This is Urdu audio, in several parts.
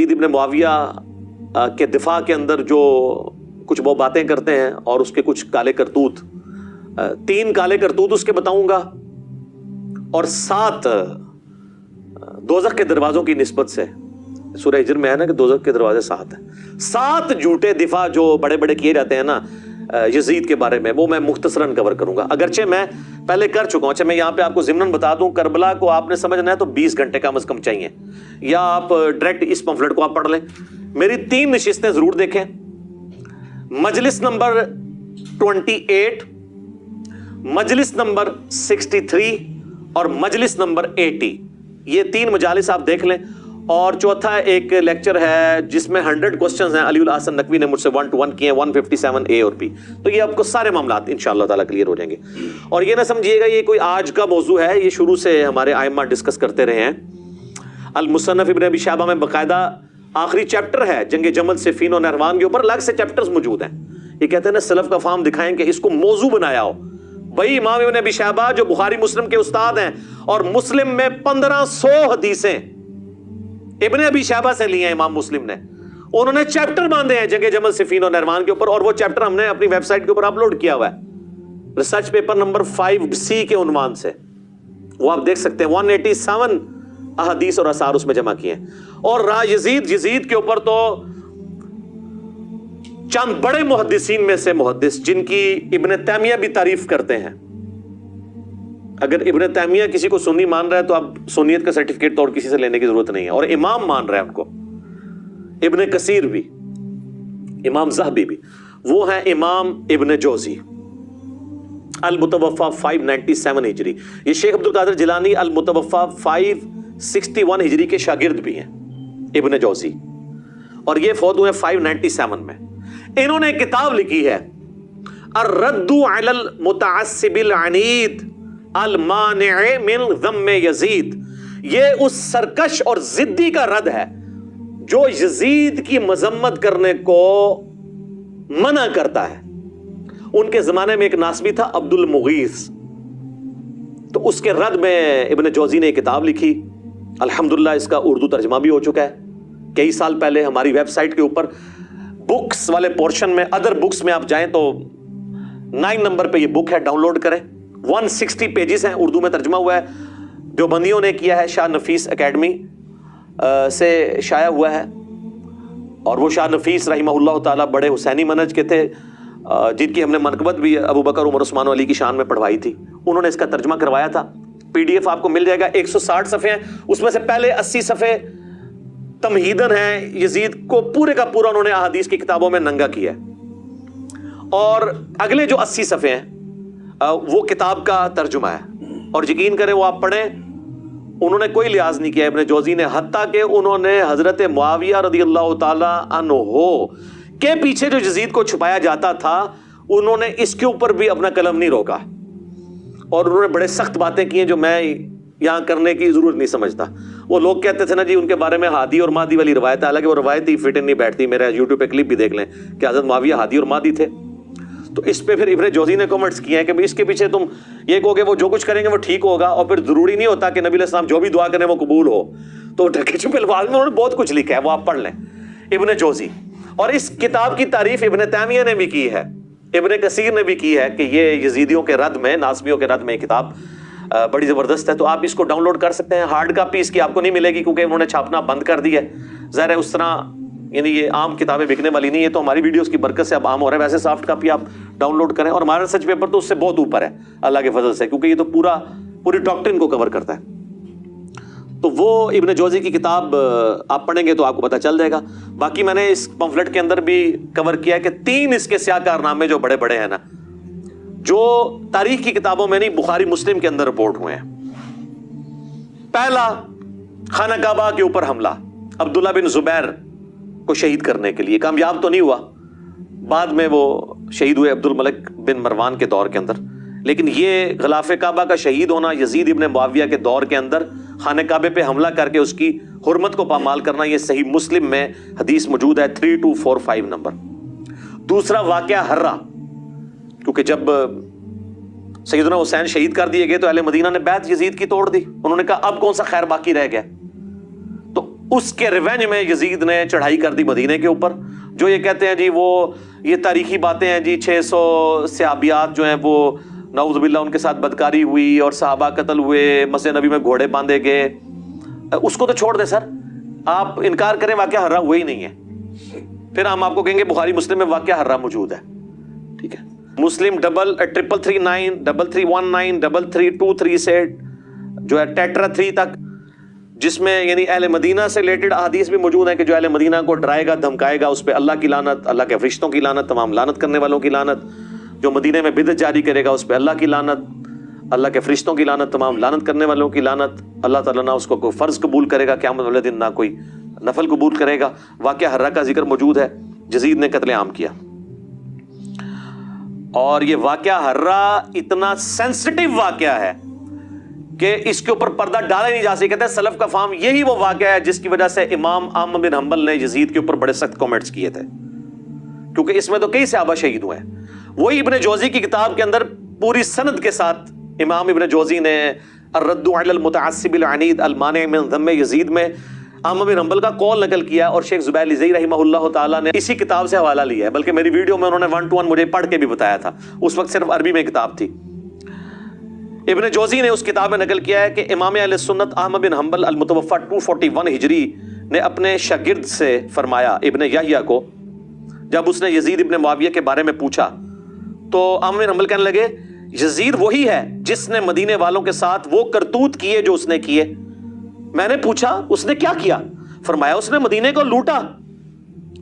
یزید ابن معاویہ کے دفاع کے اندر جو کچھ وہ باتیں کرتے ہیں اور اس کے کچھ کالے کرتوت، 3 کالے کرتوت اس کے بتاؤں گا، اور 7 دوزخ کے دروازوں کی نسبت سے. سورہ ہجر میں ہے نا کہ دوزخ کے دروازے 7 ہیں. 7 جھوٹے دفاع جو بڑے بڑے کیے جاتے ہیں نا یزید کے بارے میں، وہ میں مختصراً کور کروں گا. اگرچہ میں پہلے کر چکا ہوں. اچھا میں یہاں پہ آپ کو ضمناً بتا دوں، کربلا کو آپ نے سمجھنا ہے تو 20 گھنٹے کم از کم چاہیے، یا آپ ڈائریکٹ اس پمفلٹ کو آپ پڑھ لیں. میری 3 نشستیں ضرور دیکھیں. مجلس نمبر 28، مجلس نمبر 63 اور مجلس نمبر 80، یہ 3 مجالس آپ دیکھ لیں. اور چوتھا ایک لیکچر ہے جس میں 100 کوسچنز ہیں، علی الاحسن نقوی نے مجھ سے 1 to 1 کیے ہیں، 157 اے اور بی. تو یہ آپ کو سارے معاملات انشاءاللہ تعالیٰ کلیئر ہو جائیں گے. اور یہ نہ سمجھیے گا یہ کوئی آج کا موضوع ہے، یہ شروع سے ہمارے ائمہ ڈسکس کرتے رہے ہیں. المصنف ابن ابی شیبہ میں باقاعدہ آخری چیپٹر ہے جنگ جمل، صفین اور نہروان کے اوپر الگ سے چیپٹرز موجود ہیں. یہ کہتے ہیں نا سلف کا فہم دکھائیں کہ اس کو موضوع بنایا ہو. بھائی امام ابن ابی شیبہ جو بخاری مسلم کے استاد ہیں، اور مسلم میں 1500 حدیثیں ابن ابی شیبہ سے لی ہیں امام مسلم نے. انہوں نے چیپٹر باندھے ہیں جنگ جمل، صفین اور نہروان کے اوپر، اور وہ چیپٹر ہم نے اپنی ویب سائٹ کے اوپر اپلوڈ کیا ہوا ہے ریسرچ پیپر نمبر 5C کے عنوان سے. وہ آپ دیکھ سکتے ہیں. 187 احادیث اور آثار اس میں جمع کیے ہیں. اور رہا یزید کے اوپر تو چند بڑے محدثین میں سے محدث جن کی ابن تیمیہ بھی تعریف کرتے ہیں. اگر ابن تیمیہ کسی کو سنی مان رہا ہے تو اب سنیت کا سرٹیفکیٹ تو اور کسی سے لینے کی ضرورت نہیں ہے. اور امام مان رہا ہے ان کو، ابن کثیر بھی، امام ذہبی بھی. وہ ہیں امام ابن جوزی، المتوفا 597 ہجری. یہ شیخ عبد القادر جیلانی المتوفا 561 ہجری کے شاگرد بھی ہیں ابن جوزی، اور یہ فوت ہوئے 597 میں. انہوں نے کتاب لکھی ہے الرد علی المتعصب العنید المانع من ذم یزید. یہ اس سرکش اور ضدی کا رد ہے جو یزید کی مذمت کرنے کو منع کرتا ہے. ان کے زمانے میں ایک ناصبی تھا عبد المغیث، تو اس کے رد میں ابن جوزی نے ایک کتاب لکھی. الحمدللہ اس کا اردو ترجمہ بھی ہو چکا ہے. کئی سال پہلے ہماری ویب سائٹ کے اوپر بکس والے پورشن میں، ادر بکس میں آپ جائیں تو 9 نمبر پہ یہ بک ہے، ڈاؤن لوڈ کریں. 160 پیجز ہیں، اردو میں ترجمہ ہوا ہے، دیوبندیوں نے کیا ہے، شاہ نفیس اکیڈمی سے شائع ہوا ہے. اور وہ شاہ نفیس رحمہ اللہ تعالیٰ بڑے حسینی منہج کے تھے، جن کی ہم نے منقبت بھی ابو بکر، عمر، عثمان و علی کی شان میں پڑھوائی تھی. انہوں نے اس کا ترجمہ کروایا تھا. PDF آپ کو مل جائے گا. 160 صفحے ہیں، اس میں سے پہلے 80 صفحے تمہیدن ہیں. یزید کو پورے کا پورا انہوں نے احادیث کی کتابوں میں ننگا کیا ہے. اور اگلے جو 80 صفحے ہیں وہ کتاب کا ترجمہ ہے. اور یقین کریں وہ آپ پڑھیں، انہوں نے کوئی لحاظ نہیں کیا ابن جوزی نے، حتیٰ کہ انہوں نے حضرت معاویہ رضی اللہ تعالی عنہ کے پیچھے جو یزید کو چھپایا جاتا تھا، انہوں نے اس کے اوپر بھی اپنا قلم نہیں روکا. اور انہوں نے بڑے سخت باتیں کی ہیں جو میں یہاں کرنے کی ضرورت نہیں سمجھتا. وہ لوگ کہتے تھے نا جی ان کے بارے میں ہادی اور مادی والی روایت ہے، حالانکہ وہ روایت ہی فٹ نہیں بیٹھتی. میرا یوٹیوب پہ کلپ بھی دیکھ لیں کہ حضرت معاویہ ہادی اور مادی تھے. تو اس پہ پھر ابن جوزی نے کمنٹس کیے ہیں کہ اس کے پیچھے تم یہ کہو گے وہ جو کچھ کریں گے وہ ٹھیک ہوگا، اور پھر ضروری نہیں ہوتا کہ نبی علیہ السلام جو بھی دعا کریں وہ قبول ہو. تو ڈھکے چھپے الفاظ میں انہوں نے بہت کچھ لکھا ہے، وہ آپ پڑھ لیں ابن جوزی. اور اس کتاب کی تعریف ابن تیمیہ نے بھی کی ہے، ابن کثیر نے بھی کی ہے کہ یہ یزیدیوں کے رد میں، ناصبیوں کے رد میں کتاب بڑی زبردست ہے. تو آپ اس کو ڈاؤن لوڈ کر سکتے ہیں. ہارڈ کاپی اس کی آپ کو نہیں ملے گی کیونکہ انہوں نے چھاپنا بند کر دی ہے. ظاہر ہے اس طرح یعنی یہ عام کتابیں بکنے والی نہیں ہے، تو ہماری ویڈیوز کی برکت سے اب عام ہو رہا ہے. ویسے سافٹ کاپی آپ ڈاؤن لوڈ کریں. اور ہمارا ریسرچ پیپر تو اس سے بہت اوپر ہے اللہ کے فضل سے، کیونکہ یہ تو پوری ڈاکٹرن کو کور کرتا ہے. تو وہ ابن جوزی کی کتاب آپ پڑھیں گے تو آپ کو پتہ چل جائے گا. باقی میں نے اس پمفلٹ کے اندر بھی کور کیا ہے کہ 3 اس کے سیاہ کارنامے جو بڑے بڑے ہیں نا، جو تاریخ کی کتابوں میں نہیں، بخاری مسلم کے اندر رپورٹ ہوئے ہیں. پہلا، خانہ کعبہ کے اوپر حملہ عبداللہ بن زبیر کو شہید کرنے کے لیے. کامیاب تو نہیں ہوا، بعد میں وہ شہید ہوئے عبد الملک بن مروان کے دور کے اندر. لیکن یہ غلاف کعبہ کا شہید ہونا، یزید ابن معاویہ کے دور کے اندر خانہ کعبے پہ حملہ کر کے اس کی حرمت کو پامال کرنا، یہ صحیح مسلم میں حدیث موجود ہے 3245 نمبر. دوسرا واقعہ ہرہ، کیونکہ جب سیدنا حسین شہید کر دیے گئے تو اہل مدینہ نے بیعت یزید کی توڑ دی. انہوں نے کہا اب کون سا خیر باقی رہ گیا. تو اس کے ریونج میں یزید نے چڑھائی کر دی مدینے کے اوپر. جو یہ کہتے ہیں جی وہ یہ تاریخی باتیں ہیں جی 600 صحابیات جو ہیں وہ نعوذ باللہ ان کے ساتھ بدکاری ہوئی اور صحابہ قتل ہوئے, مسجد نبی میں گھوڑے باندھے گئے, اس کو تو چھوڑ دیں سر, آپ انکار کریں واقعہ ہررا ہوا ہی نہیں ہے, پھر ہم آپ کو کہیں گے بخاری مسلم میں واقعہ ہررا موجود ہے. ٹھیک ہے, مسلم 3339 3319 3323 سے جو ہے ٹیٹرا 3 تک, جس میں یعنی اہل مدینہ سے ریلیٹڈ احادیث بھی موجود ہیں کہ جو اہل مدینہ کو ڈرائے گا دھمکائے گا اس پہ اللہ کی لعنت, اللہ کے فرشتوں کی لعنت, تمام لعنت کرنے والوں کی لعنت, جو مدینے میں بدعت جاری کرے گا اس پہ اللہ کی لعنت, اللہ کے فرشتوں کی لعنت, تمام لعنت کرنے والوں کی لعنت, اللہ تعالیٰ نہ اس کو کوئی فرض قبول کرے گا قیامت والے دن, نہ کوئی نفل قبول کرے گا. واقعہ ہررا کا ذکر موجود ہے, یزید نے قتل عام کیا. اور یہ واقعہ ہررا اتنا سینسٹیو واقعہ ہے کہ اس کے اوپر پردہ ڈالا نہیں جا سکتا. کہتے ہیں سلف کا فہم یہی وہ واقعہ ہے جس کی وجہ سے امام احمد بن حنبل نے یزید کے اوپر بڑے سخت کامنٹس کیے تھے, کیونکہ اس میں تو کئی صحابہ شہید ہوئے ہیں. وہی ابن جوزی کی کتاب کے اندر پوری سند کے ساتھ امام ابن جوزی نے الرد علی المتعصب العنید المانع من ذم یزید میں احمد بن حنبل کا قول نقل کیا, اور شیخ زبیر لزئی رحمہ اللہ تعالیٰ نے اسی کتاب سے حوالہ لیا ہے. بلکہ میری ویڈیو میں انہوں نے 1 to 1 مجھے پڑھ کے بھی بتایا تھا, اس وقت صرف عربی میں کتاب تھی. ابن جوزی نے اس کتاب میں نقل کیا ہے کہ امام اہل سنت احمد بن حنبل المتوفی 241 ہجری نے اپنے شاگرد سے فرمایا ابن یحییٰ کو, جب اس نے یزید ابن معاویہ کے بارے میں پوچھا تو احمد بن حنبل کہنے لگے یزید وہی ہے جس نے مدینے والوں کے ساتھ وہ کرتوت کیے جو اس نے کیے. میں نے پوچھا اس نے کیا کیا؟ فرمایا اس نے مدینے کو لوٹا.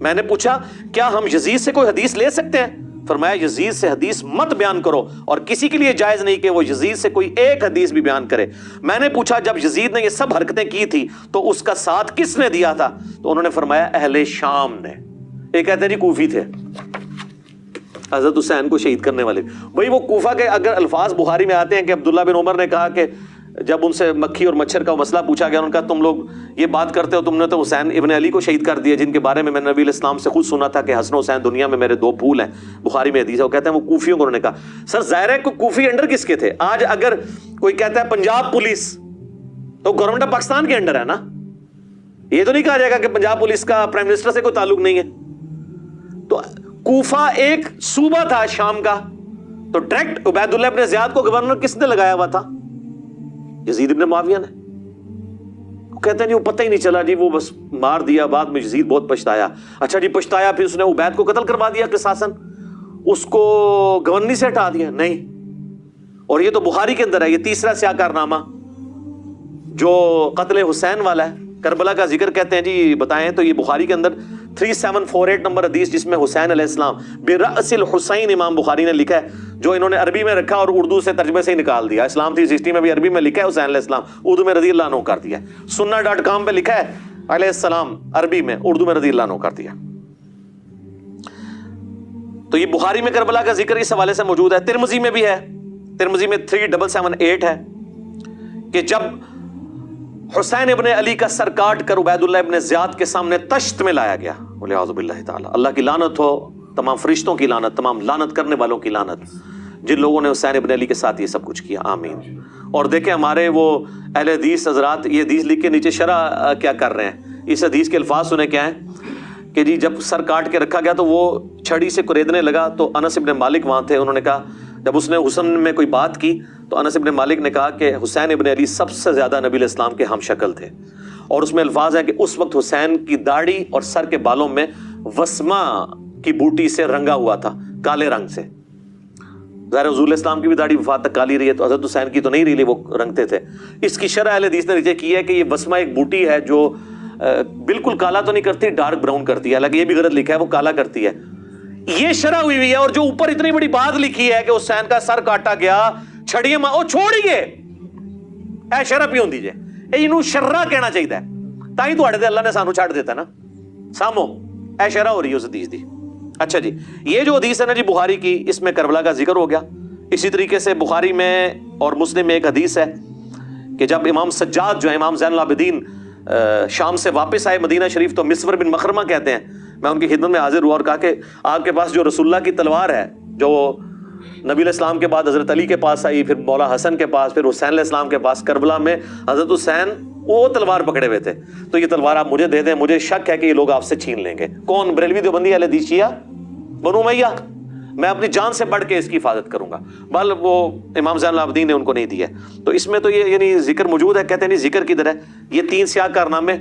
میں نے پوچھا کیا ہم یزید سے کوئی حدیث لے سکتے ہیں؟ فرمایا یزید سے حدیث مت بیان کرو, اور کسی کے لیے جائز نہیں کہ وہ یزید سے کوئی ایک حدیث بھی بیان کرے. میں نے پوچھا جب یزید نے یہ سب حرکتیں کی تھی تو اس کا ساتھ کس نے دیا تھا؟ تو انہوں نے فرمایا اہل شام نے. ایک کہتے ہیں جی کوفی تھے, حضرت حسین کو شہید کرنے والے. بھائی وہ کوفہ کے اگر الفاظ بخاری میں آتے ہیں کہ عبداللہ بن عمر نے کہا کہ جب ان سے مکھی اور مچھر کا مسئلہ پوچھا گیا, انہوں نے کہا تم لوگ یہ بات کرتے ہو, تم نے تو حسین ابن علی کو شہید کر دیا جن کے بارے میں نبی علیہ السلام سے خود سنا تھا کہ حسن و حسین دنیا میں میرے 2 پھول ہیں. بخاری میں حدیث ہے. وہ کہتے ہیں وہ کوفیوں کو انہوں نے کہا. سر ظاہر ہے کہ کوفی انڈر کس کے تھے؟ آج اگر کوئی کہتا ہے پنجاب پولیس تو گورنمنٹ آف پاکستان کے انڈر ہے نا, یہ تو نہیں کہا جائے گا کہ پنجاب پولیس کا پرائم منسٹر سے کوئی تعلق نہیں ہے. تو کوفہ ایک صوبہ تھا شام کا, تو ڈائریکٹ عبید اللہ ابن زیاد کو گورنر کس نے لگایا ہوا تھا؟ یزید ابن معاویہ نے. کہتے ہیں جی وہ پتہ ہی نہیں چلا جی, وہ بس مار دیا, بعد میں یزید بہت پچھتایا. اچھا جی پچھتایا, پھر اس نے عبید کو قتل کروا دیا قصاصاً, اس کو گورنری سے ہٹا دیا؟ نہیں. اور یہ تو بخاری کے اندر ہے, یہ تیسرا سیاہ کارنامہ جو قتل حسین والا ہے, کربلا کا ذکر کہتے ہیں جی بتائیں تو یہ بخاری کے اندر 3748 نمبر حدیث جس میں حسین علیہ السلام برأس الحسین امام بخاری نے لکھا ہے, جو انہوں نے عربی میں رکھا اور اردو سے ترجمے سے ہی نکال دیا. اسلام 360 میں بھی عربی میں لکھا ہے حسین علیہ السلام, اردو میں رضی اللہ عنہ کر دیا. sunna.com پہ لکھا ہے علیہ السلام عربی میں, اردو میں رضی اللہ عنہ کر دیا. تو یہ بخاری میں کربلا کا ذکر اس حوالے سے موجود ہے. ترمذی میں بھی ہے, ترمذی میں 3778 ہے کہ جب حسین ابن علی کا سر کاٹ کر عبید اللہ ابن زیاد کے سامنے تشت میں لایا گیا, والعیاذ باللہ تعالی, اللہ کی لعنت ہو, تمام فرشتوں کی لعنت, تمام لعنت کرنے والوں کی لعنت, جن لوگوں نے حسین ابن علی کے ساتھ یہ سب کچھ کیا, آمین. اور دیکھیں ہمارے وہ اہل حدیث حضرات یہ حدیث لکھ کے نیچے شرح کیا کر رہے ہیں. اس حدیث کے الفاظ سنیں کیا ہیں کہ جی جب سر کاٹ کے رکھا گیا تو وہ چھڑی سے کوریدنے لگا, تو انس ابن مالک وہاں تھے. انہوں نے کہا جب اس نے حسن میں کوئی بات کی تو انس ابن مالک نے کہا کہ حسین ابن علی سب سے زیادہ نبی علیہ السلام کے ہم شکل تھے. اور اس میں الفاظ ہے کہ اس وقت حسین کی داڑھی اور سر کے بالوں میں وسما کی بوٹی سے رنگا ہوا تھا, کالے رنگ سے. ظاہر حضور علیہ السلام کی بھی داڑھی وفات تک کالی رہی ہے, تو حضرت حسین کی تو نہیں رہی, وہ رنگتے تھے. اس کی شرح اہل حدیث نے نیچے کی ہے کہ یہ وسما ایک بوٹی ہے جو بالکل کالا تو نہیں کرتی, ڈارک براؤن کرتی ہے, حالانکہ یہ بھی غلط لکھا ہے وہ کالا کرتی ہے. یہ شرح ہوئی ہے. اور جو اوپر اتنی بڑی بات لکھی ہے کہ حسین کا سر کاٹا گیا چھڑیے او چھوڑیے, اے شرح پیوں دیجئے, اینو شرح کہنا چاہیے تائی تو اللہ نے سانو چھاڑ دیتا نا سامو, اے شرح ہو رہی ہے اس حدیث دی. اچھا جی, یہ جو حدیث ہے نا جی بخاری کی, اس میں کربلا کا ذکر ہو گیا. اسی طریقے سے بخاری میں اور مسلم میں ایک حدیث ہے کہ جب امام سجاد جو ہے, امام زین العابدین شام سے واپس آئے مدینہ شریف, تو مسور بن مخرمہ کہتے ہیں, میں ان کی خدمت میں حاضر ہوا اور کہا کہ آپ کے پاس جو رسول اللہ کی تلوار ہے جو نبی علیہ السلام کے بعد حضرت علی کے پاس آئی، پھر مولا حسن کے پاس، پھر حسین علیہ السلام کے پاس۔ کربلا میں حضرت حسین وہ تلوار پکڑے ہوئے تھے، تو یہ تلوار آپ مجھے دے دیں، مجھے شک ہے کہ یہ لوگ آپ سے چھین لیں گے۔ کون؟ بریلوی دیوبندی اہل حدیث شیعہ بنو امیہ، میں اپنی جان سے بڑھ کے اس کی حفاظت کروں گا۔ بل وہ امام زین العابدین نے ان کو نہیں دی ہے۔ تو اس میں تو یہ یعنی ذکر موجود ہے، کہتے ہیں نہیں ذکر کدھر ہے؟ یہ 3 سیاہ کارنامے